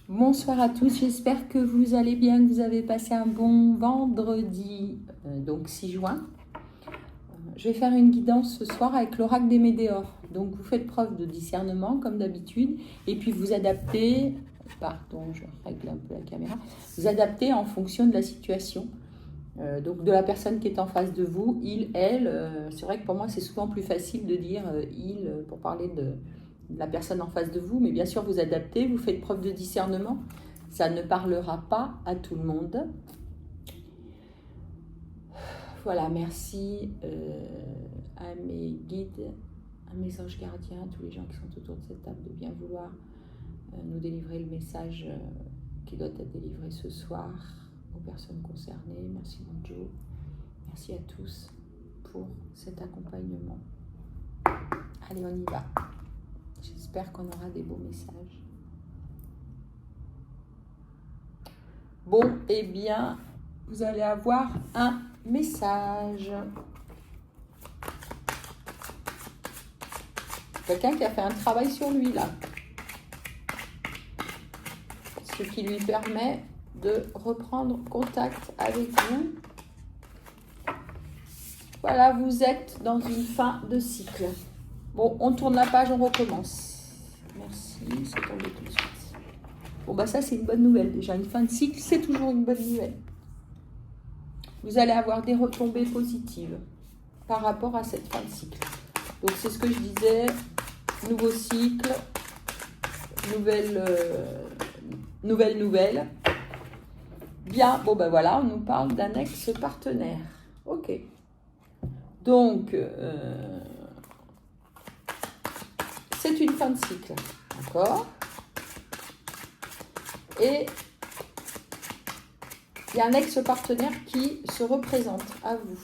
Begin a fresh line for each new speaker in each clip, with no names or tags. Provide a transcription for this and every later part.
Bonsoir à tous, j'espère que vous allez bien, que vous avez passé un bon vendredi, donc 6 juin. Je vais faire une guidance ce soir avec l'oracle des Médéors. Donc vous faites preuve de discernement comme d'habitude et puis vous adaptez, pardon je règle un peu la caméra, vous adaptez en fonction de la situation. Donc de la personne qui est en face de vous, il, elle, c'est vrai que pour moi c'est souvent plus facile de dire il pour parler de la personne en face de vous, mais bien sûr vous adaptez, vous faites preuve de discernement, ça ne parlera pas à tout le monde. Voilà, merci à mes guides, à mes anges gardiens, à tous les gens qui sont autour de cette table de bien vouloir nous délivrer le message qui doit être délivré ce soir aux personnes concernées. Merci Bonjo, merci à tous pour cet accompagnement. Allez, on y va. J'espère qu'on aura des beaux messages. Bon, eh bien, vous allez avoir un message. Quelqu'un qui a fait un travail sur lui, là. Ce qui lui permet de reprendre contact avec vous. Voilà, vous êtes dans une fin de cycle. Bon, on tourne la page, on recommence. Merci, c'est tombé tout de suite. Bon, bah ça, c'est une bonne nouvelle. Déjà, une fin de cycle, c'est toujours une bonne nouvelle. Vous allez avoir des retombées positives par rapport à cette fin de cycle. Donc, c'est ce que je disais. Nouveau cycle, nouvelle. Bien, bon, ben voilà, on nous parle d'un ex-partenaire. Ok. Donc, c'est une fin de cycle, d'accord? Et il y a un ex-partenaire qui se représente à vous.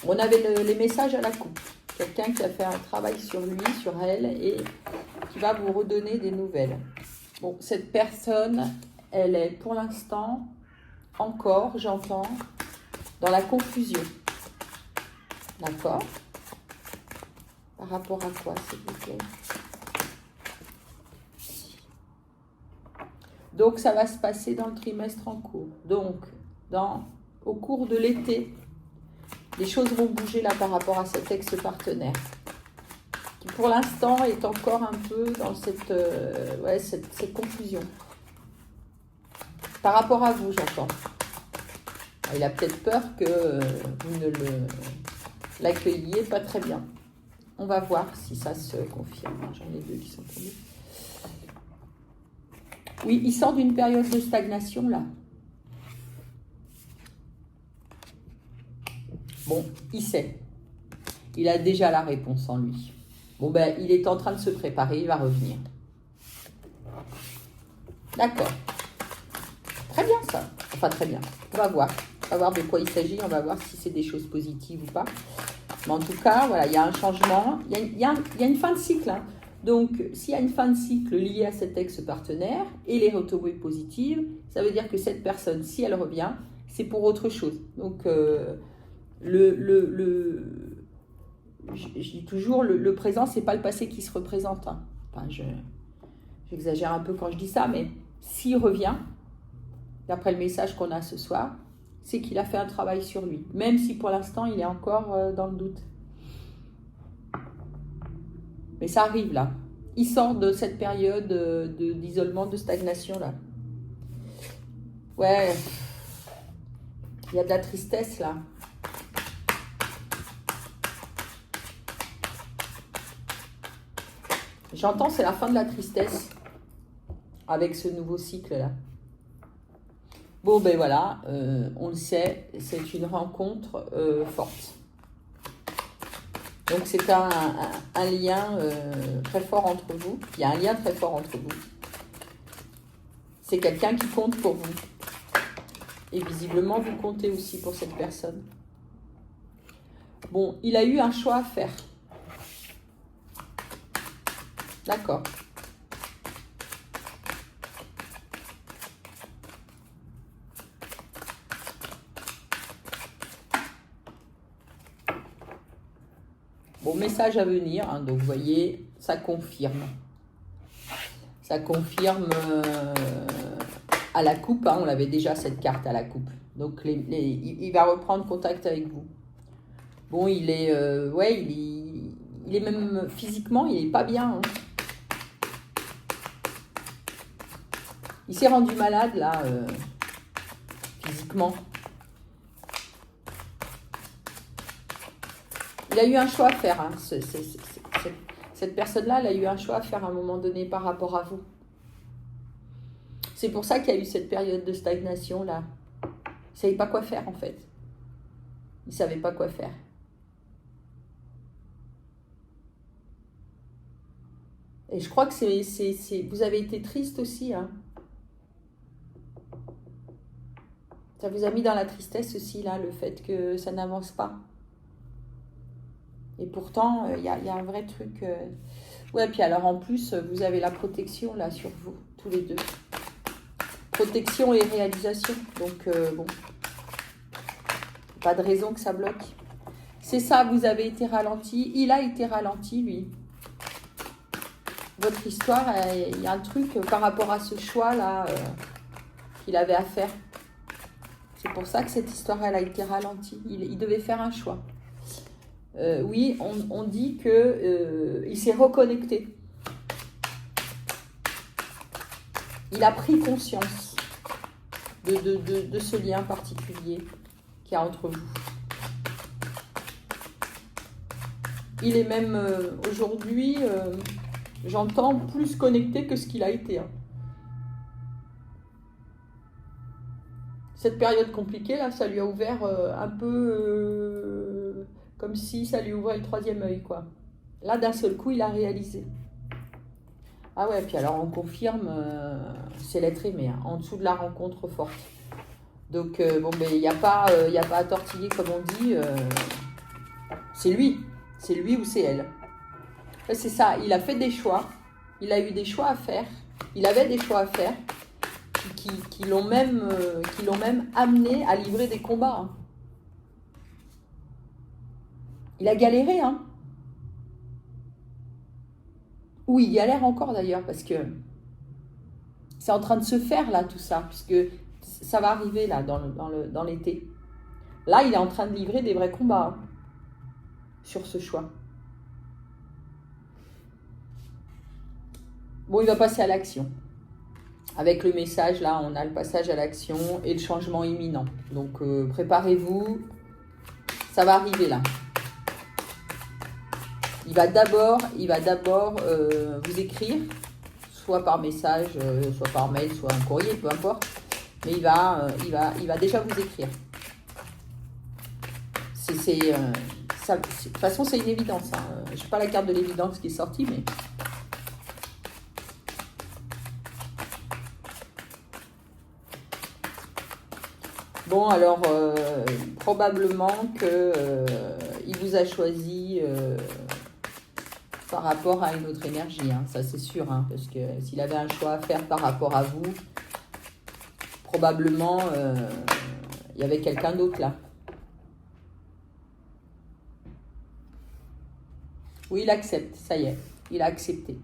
On avait les messages à la coupe. Quelqu'un qui a fait un travail sur lui, sur elle, et qui va vous redonner des nouvelles. Bon, cette personne, elle est pour l'instant encore, j'entends, dans la confusion. D'accord? Par rapport à quoi, s'il vous plaît? Donc, ça va se passer dans le trimestre en cours. Donc, au cours de l'été, les choses vont bouger là par rapport à cet ex-partenaire, qui pour l'instant est encore un peu dans cette confusion. Par rapport à vous, j'entends. Il a peut-être peur que vous ne l'accueilliez pas très bien. On va voir si ça se confirme. J'en ai deux qui sont tombés. Oui, il sort d'une période de stagnation, là. Bon, il sait. Il a déjà la réponse en lui. Bon, ben, il est en train de se préparer, il va revenir. D'accord. Très bien, ça. Enfin, très bien. On va voir. On va voir de quoi il s'agit. On va voir si c'est des choses positives ou pas. Mais en tout cas, voilà, il y a un changement. Il y a une fin de cycle. Hein. Donc, s'il y a une fin de cycle liée à cet ex-partenaire et les retombées positives, ça veut dire que cette personne, si elle revient, c'est pour autre chose. Donc, je dis toujours, le présent, c'est pas le passé qui se représente. Hein. Enfin, j'exagère un peu quand je dis ça, mais s'il revient, d'après le message qu'on a ce soir, c'est qu'il a fait un travail sur lui, même si pour l'instant, il est encore dans le doute. Mais ça arrive là. Il sort de cette période d'isolement, de stagnation là. Ouais, il y a de la tristesse là. J'entends, c'est la fin de la tristesse avec ce nouveau cycle là. Bon, ben voilà, on le sait, c'est une rencontre forte. Donc, c'est un lien très fort entre vous. Il y a un lien très fort entre vous. C'est quelqu'un qui compte pour vous. Et visiblement, vous comptez aussi pour cette personne. Bon, il a eu un choix à faire. D'accord. Bon, message à venir, hein, donc vous voyez, ça confirme. Ça confirme à la coupe, hein, on l'avait déjà cette carte à la coupe. Donc il va reprendre contact avec vous. Bon, il est, ouais, il est même physiquement, il est pas bien. Hein. Il s'est rendu malade là, physiquement. Il a eu un choix à faire. Hein. Cette personne-là, elle a eu un choix à faire à un moment donné par rapport à vous. C'est pour ça qu'il y a eu cette période de stagnation là. Il ne savait pas quoi faire en fait. Il ne savait pas quoi faire. Et je crois que vous avez été triste aussi. Hein. Ça vous a mis dans la tristesse aussi là, le fait que ça n'avance pas. Et pourtant, il y a un vrai truc. Ouais, puis alors en plus, vous avez la protection là sur vous, tous les deux. Protection et réalisation. Donc, bon. Pas de raison que ça bloque. C'est ça, vous avez été ralenti. Il a été ralenti, lui. Votre histoire, il y a un truc par rapport à ce choix-là qu'il avait à faire. C'est pour ça que cette histoire, elle a été ralentie. Il devait faire un choix. Oui, on dit qu'il s'est reconnecté. Il a pris conscience de ce lien particulier qu'il y a entre vous. Il est même aujourd'hui, j'entends, plus connecté que ce qu'il a été. Hein. Cette période compliquée, là, ça lui a ouvert un peu comme si ça lui ouvrait le troisième œil, quoi. Là, d'un seul coup, il a réalisé. Ah ouais, puis alors on confirme, c'est l'être aimé, hein, en dessous de la rencontre forte. Donc, bon, mais il n'y a pas à tortiller, comme on dit. C'est lui ou c'est elle. Ouais, c'est ça, il a fait des choix, il a eu des choix à faire, il avait des choix à faire, qui l'ont même amené à livrer des combats. Hein. Il a galéré, hein. Oui, il galère encore d'ailleurs, parce que c'est en train de se faire là, tout ça, puisque ça va arriver là, dans l'été. Là, il est en train de livrer des vrais combats hein, sur ce choix. Bon, il va passer à l'action. Avec le message, là, on a le passage à l'action et le changement imminent. Donc, préparez-vous. Ça va arriver, là. Il va d'abord vous écrire, soit par message, soit par mail, soit un courrier, peu importe. Mais il va déjà vous écrire. De toute façon, c'est une évidence. Hein. Je n'ai pas la carte de l'évidence qui est sortie, mais... Bon, alors, probablement qu'il vous a choisi par rapport à une autre énergie, hein, ça c'est sûr, hein, parce que s'il avait un choix à faire par rapport à vous, probablement il y avait quelqu'un d'autre là. Oui, il accepte, ça y est, il a accepté.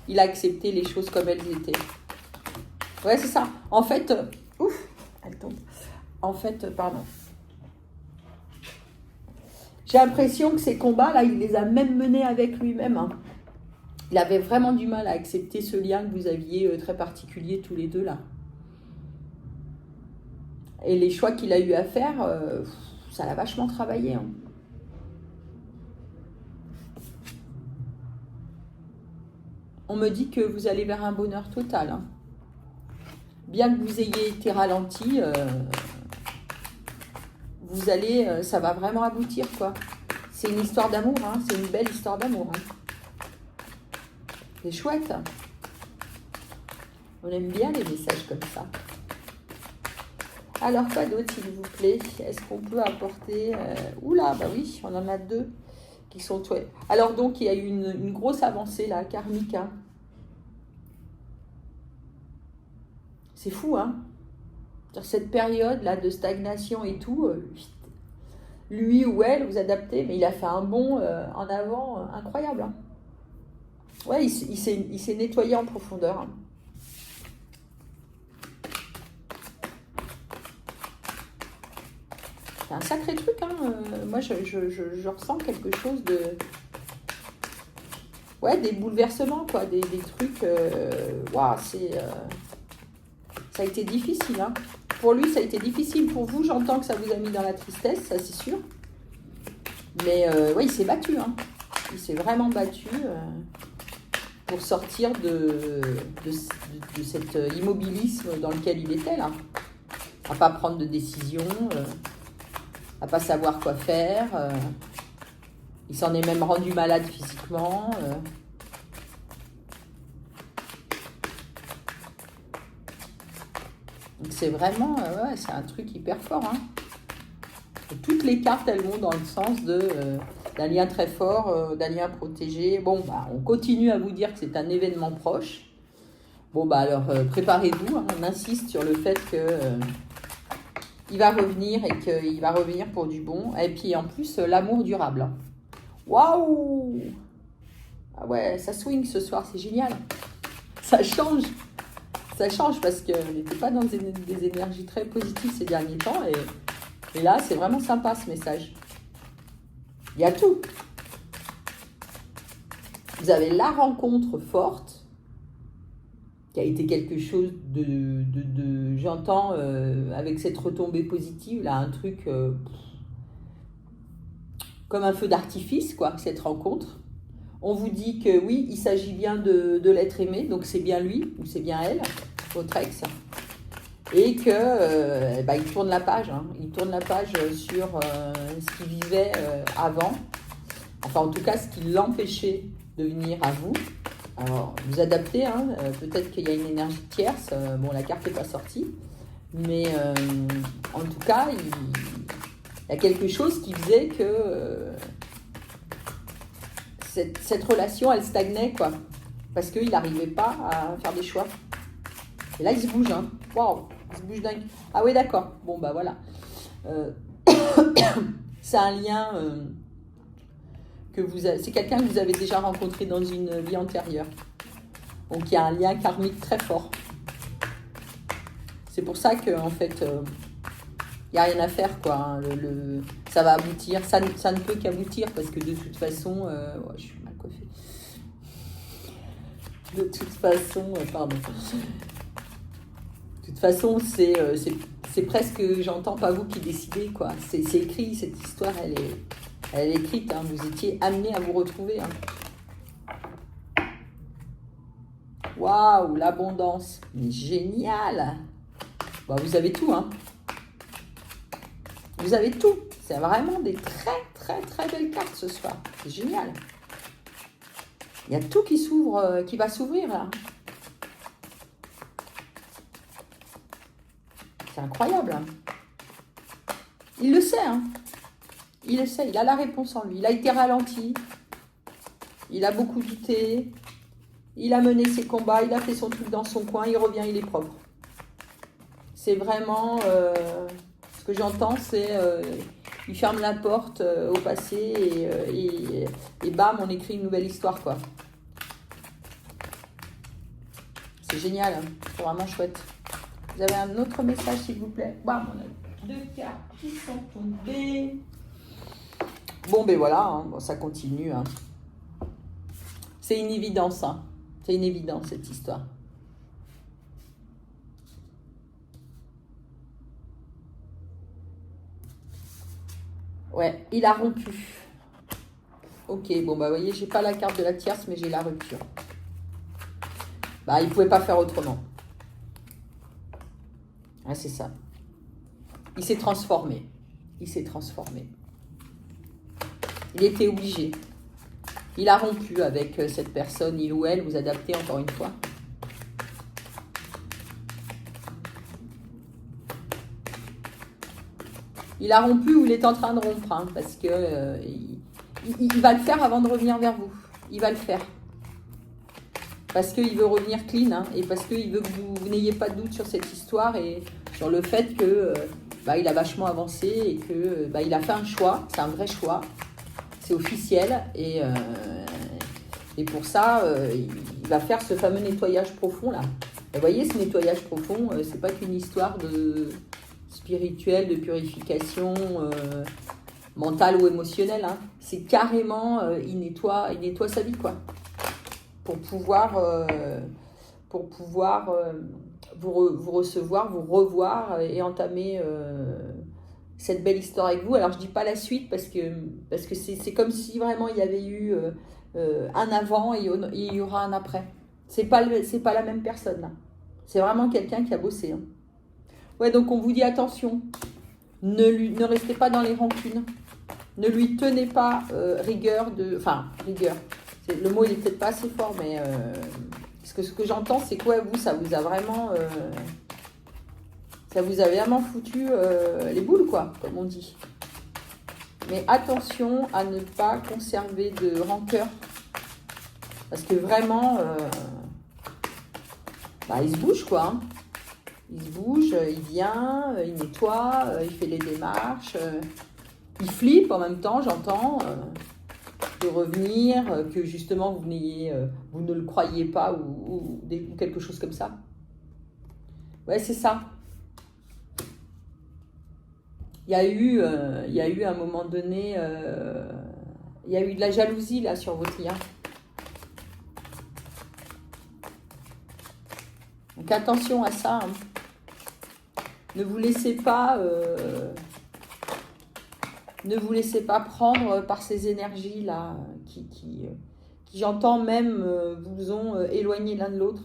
Il a accepté les choses comme elles étaient. Ouais, c'est ça. En fait, ouf, elle tombe. En fait, pardon. J'ai l'impression que ces combats-là, il les a même menés avec lui-même. Hein. Il avait vraiment du mal à accepter ce lien que vous aviez très particulier tous les deux là. Et les choix qu'il a eu à faire, ça l'a vachement travaillé. Hein. On me dit que vous allez vers un bonheur total. Hein. Bien que vous ayez été ralenti, vous allez, ça va vraiment aboutir, quoi. C'est une histoire d'amour, hein. C'est une belle histoire d'amour. Hein. C'est chouette. On aime bien les messages comme ça. Alors, quoi d'autre, s'il vous plaît? Est-ce qu'on peut apporter... Oula, bah oui, on en a deux qui sont... Ouais. Alors, donc, il y a eu une grosse avancée, là, karmique. Hein. C'est fou, hein? Cette période-là de stagnation et tout, lui ou elle, vous adaptez, mais il a fait un bond en avant incroyable. Hein. Ouais, il s'est nettoyé en profondeur. Hein. C'est un sacré truc. Hein. Moi, je ressens quelque chose de... Ouais, des bouleversements, quoi. Des trucs... Waouh, ça a été difficile. Hein. Pour lui, ça a été difficile. Pour vous, j'entends que ça vous a mis dans la tristesse, ça c'est sûr. Mais ouais, il s'est battu. Hein. Il s'est vraiment battu pour sortir de cet immobilisme dans lequel il était, là. À pas prendre de décision, à pas savoir quoi faire. Il s'en est même rendu malade physiquement. Donc c'est vraiment, ouais, c'est un truc hyper fort. Hein. Et toutes les cartes, elles vont dans le sens d'un lien très fort, d'un lien protégé. Bon, bah, on continue à vous dire que c'est un événement proche. Bon, bah alors, préparez-vous. Hein. On insiste sur le fait que... il va revenir et qu'il va revenir pour du bon. Et puis en plus, l'amour durable. Waouh! Ah ouais, ça swing ce soir, c'est génial. Ça change. Ça change parce qu'on n'était pas dans des énergies très positives ces derniers temps. Et là, c'est vraiment sympa ce message. Il y a tout. Vous avez la rencontre forte qui a été quelque chose de j'entends avec cette retombée positive, là, un truc comme un feu d'artifice, quoi, cette rencontre. On vous dit que oui, il s'agit bien de l'être aimé, donc c'est bien lui ou c'est bien elle, votre ex, et que bah, il tourne la page, hein. Il tourne la page sur ce qu'il vivait avant, enfin en tout cas ce qui l'empêchait de venir à vous. Alors, vous adaptez, hein, peut-être qu'il y a une énergie tierce, bon, la carte n'est pas sortie, mais en tout cas, il y a quelque chose qui faisait que cette relation, elle stagnait, quoi, parce qu'il n'arrivait pas à faire des choix. Et là, il se bouge, hein. Waouh, il se bouge dingue. Ah oui, d'accord, bon, bah voilà. C'est un lien... c'est quelqu'un que vous avez déjà rencontré dans une vie antérieure. Donc il y a un lien karmique très fort. C'est pour ça qu'en fait, il n'y a rien à faire, quoi. Hein. Ça va aboutir, ça ne peut qu'aboutir parce que de toute façon, ouais, je suis mal coiffée. De toute façon, pardon. De toute façon, c'est presque, j'entends pas vous qui décidez, quoi. C'est écrit, cette histoire, elle est écrite, hein. Vous étiez amené à vous retrouver. Hein. Waouh, l'abondance. Mais génial. Bah, vous avez tout, hein. Vous avez tout. C'est vraiment des très, très, très belles cartes ce soir. C'est génial. Il y a tout qui s'ouvre, qui va s'ouvrir, là. C'est incroyable. Hein. Il le sait, hein. Il le sait, il a la réponse en lui. Il a été ralenti. Il a beaucoup douté. Il a mené ses combats. Il a fait son truc dans son coin. Il revient, il est propre. C'est vraiment... ce que j'entends, c'est... il ferme la porte au passé et bam, on écrit une nouvelle histoire, quoi. C'est génial. Hein. C'est vraiment chouette. Vous avez un autre message, s'il vous plaît? Bam, on a 2 cartes qui sont tombées. Bon, ben voilà, hein. Bon, ça continue. Hein. C'est une évidence. Hein. C'est une évidence, cette histoire. Ouais, il a rompu. Ok, bon, bah, vous voyez, j'ai pas la carte de la tierce, mais j'ai la rupture. Bah, il pouvait pas faire autrement. Ah, c'est ça. Il s'est transformé. Il s'est transformé. Il était obligé. Il a rompu avec cette personne, il ou elle, vous adaptez encore une fois. Il a rompu ou il est en train de rompre, hein, parce que il va le faire avant de revenir vers vous. Il va le faire. Parce qu'il veut revenir clean, hein, et parce qu'il veut que vous n'ayez pas de doute sur cette histoire et sur le fait que il a vachement avancé et que il a fait un choix, c'est un vrai choix, c'est officiel et Et pour ça, il va faire ce fameux nettoyage profond là. Et vous voyez, ce nettoyage profond, c'est pas qu'une histoire de spirituelle, de purification mentale ou émotionnelle. Hein. C'est carrément, il nettoie sa vie, quoi. Pour pouvoir vous recevoir, vous revoir et entamer cette belle histoire avec vous. Alors je dis pas la suite parce que c'est comme si vraiment il y avait eu un avant et il y aura un après. C'est pas la même personne là. C'est vraiment quelqu'un qui a bossé. Hein. Ouais, donc on vous dit attention, ne restez pas dans les rancunes, ne lui tenez pas rigueur. Le mot il est peut-être pas assez fort, mais parce que ce que j'entends, c'est que ouais, vous, ça vous a vraiment foutu les boules, quoi, comme on dit. Mais attention à ne pas conserver de rancœur, parce que vraiment, il se bouge, quoi. Hein. Il se bouge, il vient, il nettoie, il fait les démarches, il flippe en même temps, j'entends. De revenir, que justement vous ne le croyez pas ou quelque chose comme ça. Ouais, c'est ça. Il y a eu à un moment donné, il y a eu de la jalousie là sur votre lien. Donc attention à ça. Hein. Ne vous laissez pas prendre par ces énergies-là qui j'entends même, vous ont éloigné l'un de l'autre.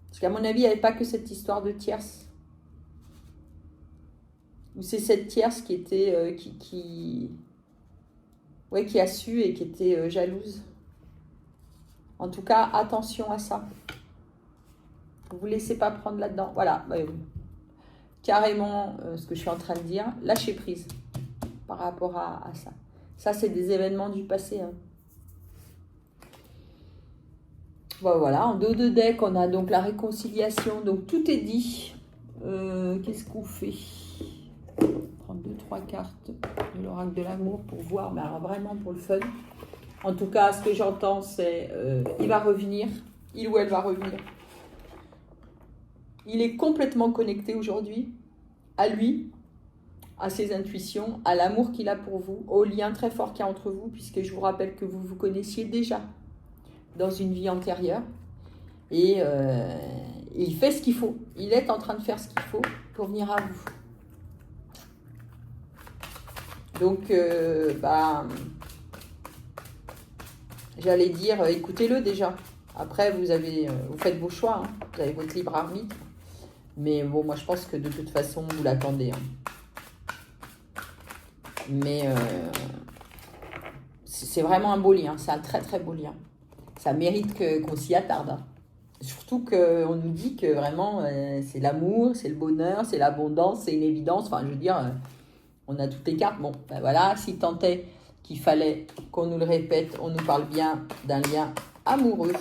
Parce qu'à mon avis, il n'y avait pas que cette histoire de tierce. Ou c'est cette tierce qui était, qui a su et qui était jalouse. En tout cas, attention à ça. Ne vous laissez pas prendre là-dedans. Voilà. Carrément ce que je suis en train de dire, lâcher prise par rapport à ça. Ça, c'est des événements du passé. Hein. Bon, voilà, en dos de deck, on a donc la réconciliation. Donc, tout est dit. Qu'est-ce qu'on fait ? On va prendre 2-3 cartes de l'oracle de l'amour pour voir, mais alors vraiment pour le fun. En tout cas, ce que j'entends, c'est il va revenir. Il ou elle va revenir. Il est complètement connecté aujourd'hui à lui, à ses intuitions, à l'amour qu'il a pour vous, au lien très fort qu'il y a entre vous, puisque je vous rappelle que vous vous connaissiez déjà dans une vie antérieure. Et il fait ce qu'il faut. Il est en train de faire ce qu'il faut pour venir à vous. Donc, j'allais dire, écoutez-le déjà. Après, vous faites vos choix. Hein. Vous avez votre libre arbitre. Mais bon, moi, je pense que de toute façon, vous l'attendez. Hein. Mais c'est vraiment un beau lien. C'est un très, très beau lien. Ça mérite qu'on s'y attarde. Hein. Surtout qu'on nous dit que vraiment, c'est l'amour, c'est le bonheur, c'est l'abondance, c'est une évidence. Enfin, je veux dire, on a toutes les cartes. Bon, ben voilà, si tant est qu'il fallait qu'on nous le répète, on nous parle bien d'un lien amoureux.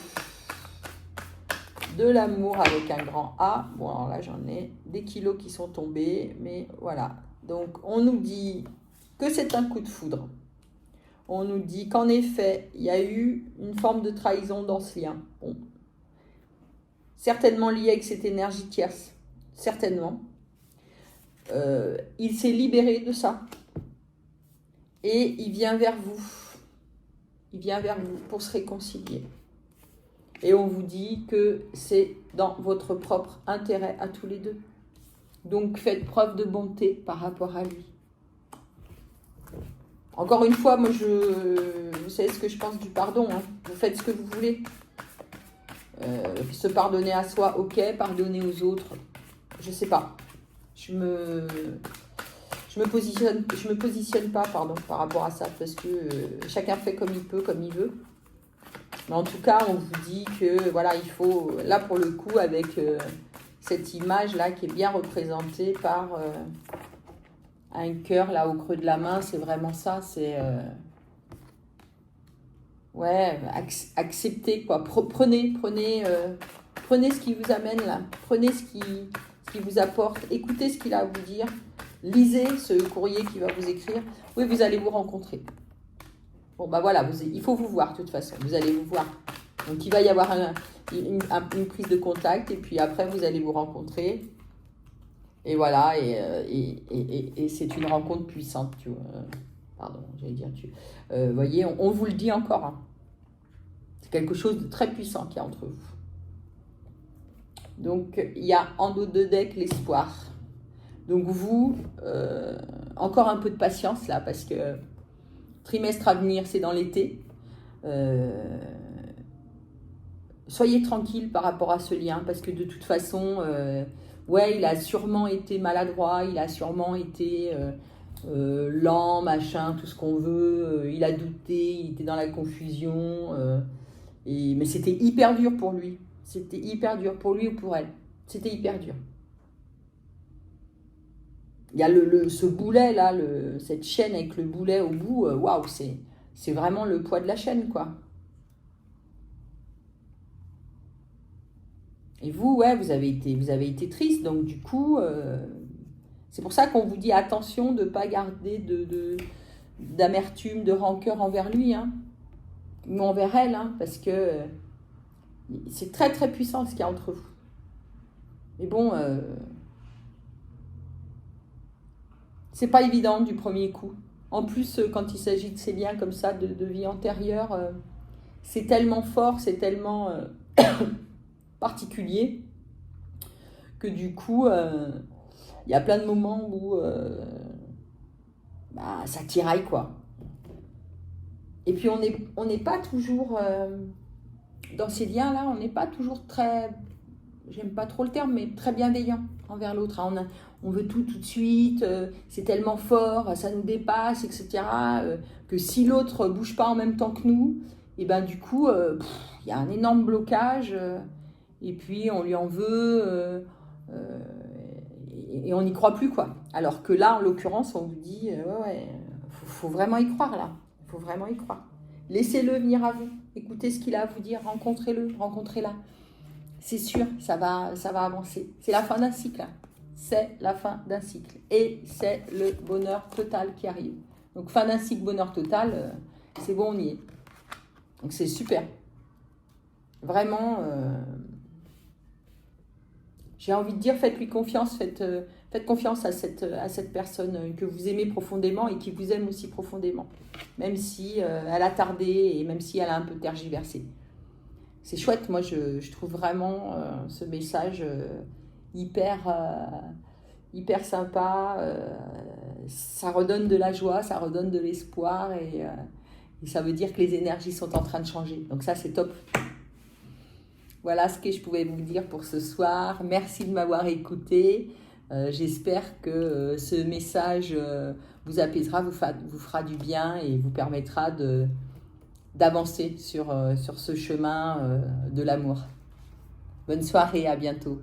De l'amour avec un grand A. Bon, alors là, j'en ai des kilos qui sont tombés, mais voilà. Donc, on nous dit que c'est un coup de foudre. On nous dit qu'en effet, il y a eu une forme de trahison dans ce lien. Bon. Certainement lié avec cette énergie tierce. Certainement. Il s'est libéré de ça. Et il vient vers vous. Il vient vers vous pour se réconcilier. Et on vous dit que c'est dans votre propre intérêt à tous les deux. Donc faites preuve de bonté par rapport à lui. Encore une fois, moi vous savez ce que je pense du pardon. Hein. Vous faites ce que vous voulez. Se pardonner à soi, ok. Pardonner aux autres, je sais pas. Je me positionne pas par rapport à ça parce que chacun fait comme il peut, comme il veut. Mais en tout cas, on vous dit que voilà, il faut, là pour le coup, avec cette image-là qui est bien représentée par un cœur là au creux de la main, c'est vraiment ça, c'est accepter quoi. Prenez ce qui vous amène là, prenez ce qui vous apporte, écoutez ce qu'il a à vous dire, lisez ce courrier qu'il va vous écrire. Oui, vous allez vous rencontrer. Bon, bah voilà, il faut vous voir de toute façon. Vous allez vous voir. Donc, il va y avoir une prise de contact et puis après, vous allez vous rencontrer. Et voilà, et c'est une rencontre puissante. Pardon, j'allais dire vous voyez, on vous le dit encore. Hein. C'est quelque chose de très puissant qu'il y a entre vous. Donc, il y a en dos de deck l'espoir. Donc, vous, encore un peu de patience là, parce que trimestre à venir, c'est dans l'été. Soyez tranquille par rapport à ce lien, parce que de toute façon, ouais, il a sûrement été maladroit, il a sûrement été lent, machin, tout ce qu'on veut. Il a douté, il était dans la confusion. Mais c'était hyper dur pour lui. C'était hyper dur pour lui ou pour elle. C'était hyper dur. Il y a ce boulet là, cette chaîne avec le boulet au bout. Waouh, c'est vraiment le poids de la chaîne, quoi. Et vous, ouais, vous avez été triste, donc du coup, c'est pour ça qu'on vous dit attention de ne pas garder d'amertume, de rancœur envers lui, hein, ou envers elle, hein, parce que c'est très très puissant ce qu'il y a entre vous. Mais bon, c'est pas évident du premier coup. En plus, quand il s'agit de ces liens comme ça, de vie antérieure, c'est tellement fort, c'est tellement particulier que du coup, il y a plein de moments où ça tiraille, quoi. Et puis, on n'est pas toujours, dans ces liens-là, on n'est pas toujours très, j'aime pas trop le terme, mais très bienveillant envers l'autre. Hein. On veut tout de suite, c'est tellement fort, ça nous dépasse, etc. Que si l'autre bouge pas en même temps que nous, et ben du coup, il y a un énorme blocage, et puis on lui en veut, et on n'y croit plus, quoi. Alors que là, en l'occurrence, on vous dit, ouais, faut vraiment y croire, là. Il faut vraiment y croire. Laissez-le venir à vous. Écoutez ce qu'il a à vous dire. Rencontrez-le, rencontrez-la. C'est sûr, ça va avancer. C'est la fin d'un cycle. Hein. C'est la fin d'un cycle. Et c'est le bonheur total qui arrive. Donc, fin d'un cycle, bonheur total, c'est bon, on y est. Donc, c'est super. Vraiment, j'ai envie de dire, faites-lui confiance, faites confiance à cette personne que vous aimez profondément et qui vous aime aussi profondément. Même si elle a tardé et même si elle a un peu tergiversé. C'est chouette, moi je trouve vraiment ce message hyper sympa. Ça redonne de la joie, ça redonne de l'espoir et ça veut dire que les énergies sont en train de changer. Donc ça, c'est top. Voilà ce que je pouvais vous dire pour ce soir. Merci de m'avoir écouté. J'espère que ce message vous apaisera, vous fera du bien et vous permettra d'avancer sur ce chemin de l'amour. Bonne soirée, à bientôt.